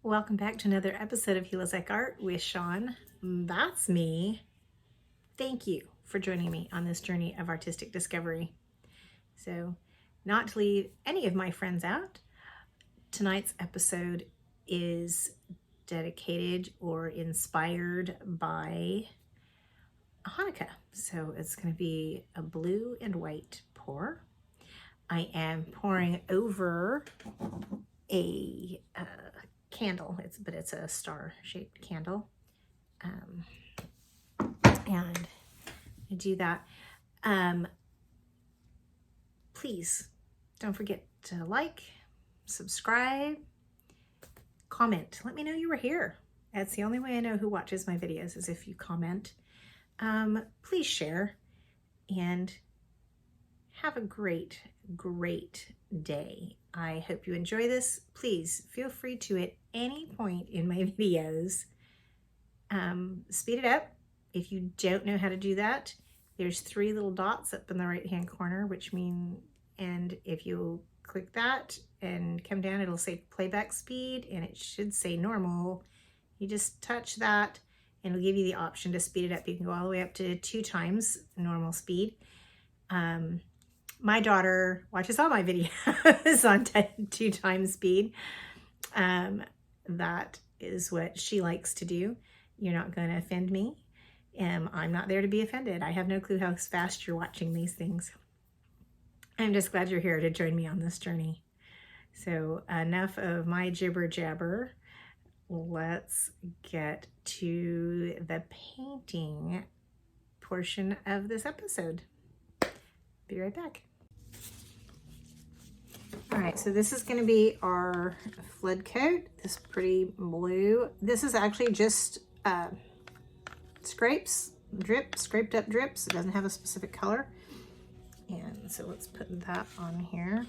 Welcome back to another episode of He Looks Like Art with Sean. That's me. Thank you for joining me on this journey of artistic discovery. So, not to leave any of my friends out, tonight's episode is dedicated or inspired by Hanukkah. So it's going to be a blue and white pour. I am pouring over a candle, but it's a star-shaped candle, and I do that. Please don't forget to like, subscribe, comment. Let me know you were here. That's the only way I know who watches my videos, is if you comment. Please share, and have a great day. I hope you enjoy this. Please feel free to, at any point in my videos, speed it up. If you don't know how to do that, there's 3 little dots up in the right hand corner, and if you click that and come down, it'll say playback speed, and it should say normal. You just touch that and it'll give you the option to speed it up. You can go all the way up to 2 times normal speed. My daughter watches all my videos on 2 times speed. That is what she likes to do. You're not going to offend me. I'm not there to be offended. I have no clue how fast you're watching these things. I'm just glad you're here to join me on this journey. So enough of my jibber jabber. Let's get to the painting portion of this episode. Be right back. All right, so this is going to be our flood coat, this pretty blue. This is actually just scraped up drips. It doesn't have a specific color. And so let's put that on here.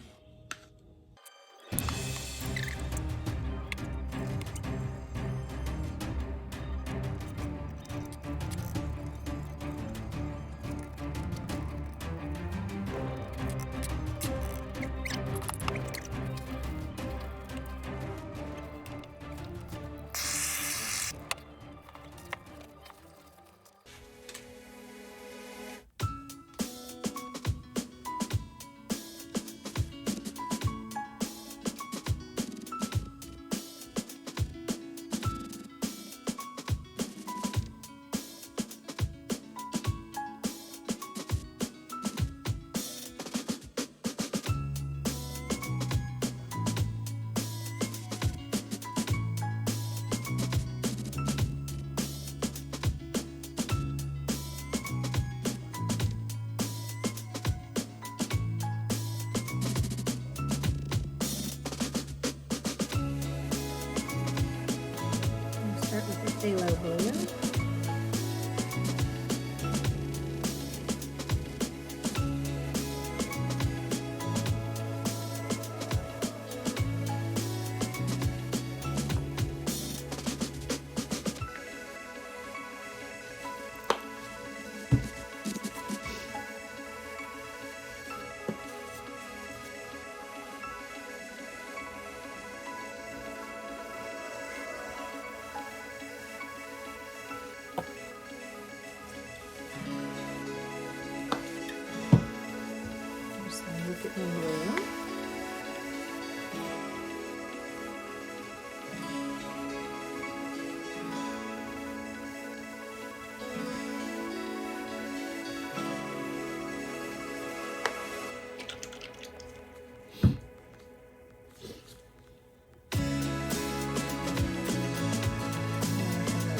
Pthallo blue. Look at the blue.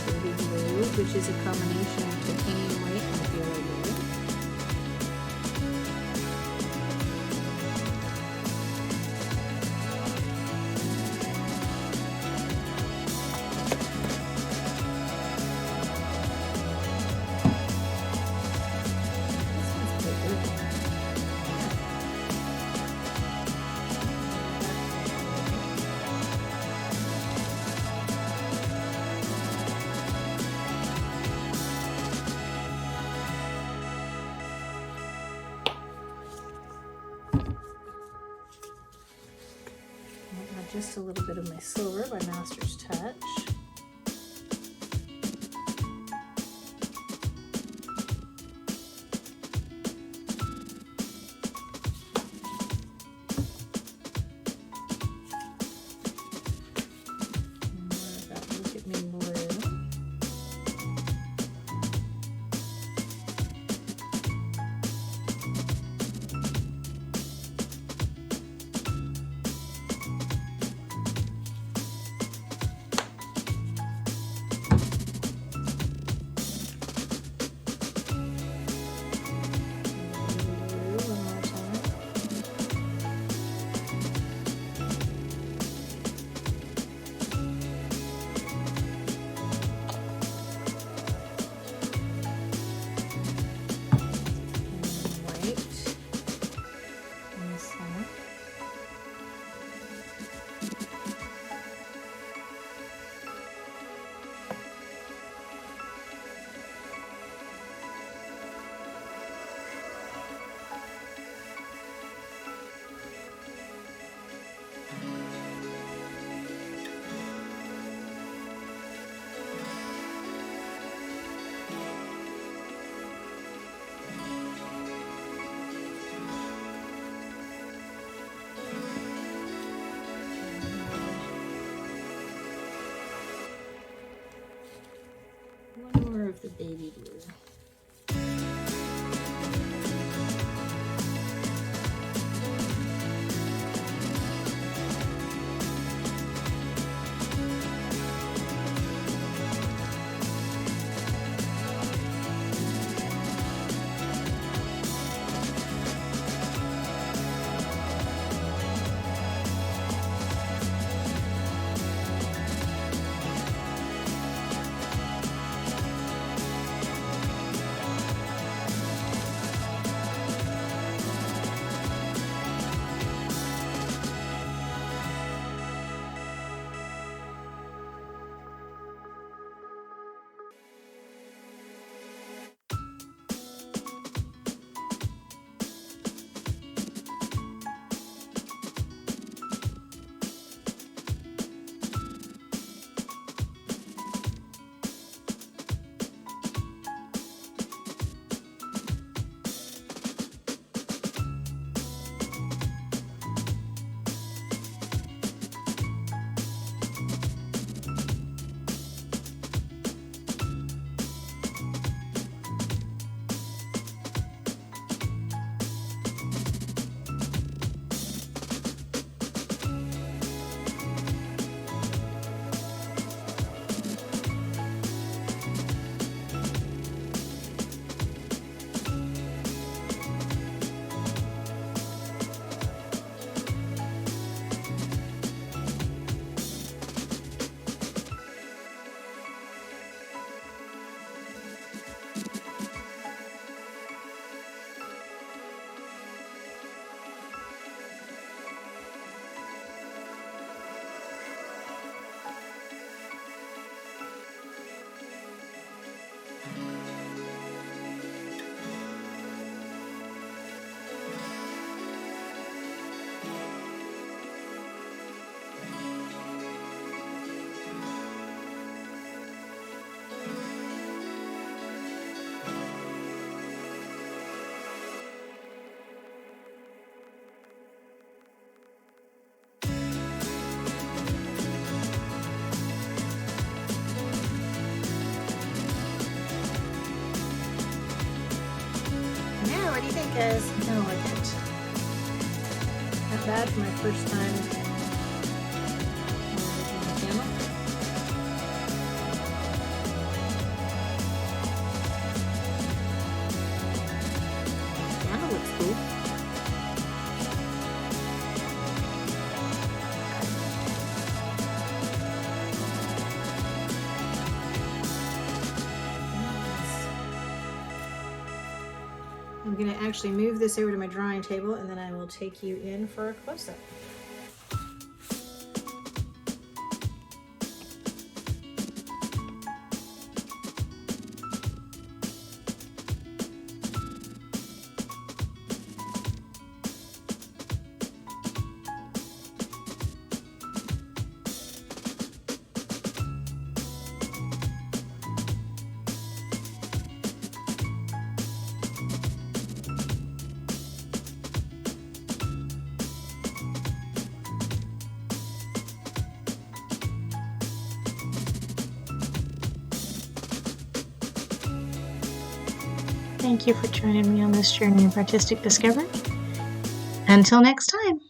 Baby blue, which is a combination of titanium white and Pthallo blue. just a little bit of my silver by Master's Touch. Of the baby blue. What do you think, guys? I like it. Not bad for my first time on the channel. Candle looks cool. I'm going to actually move this over to my drawing table and then I will take you in for a close-up. Thank you for joining me on this journey of artistic discovery. Until next time.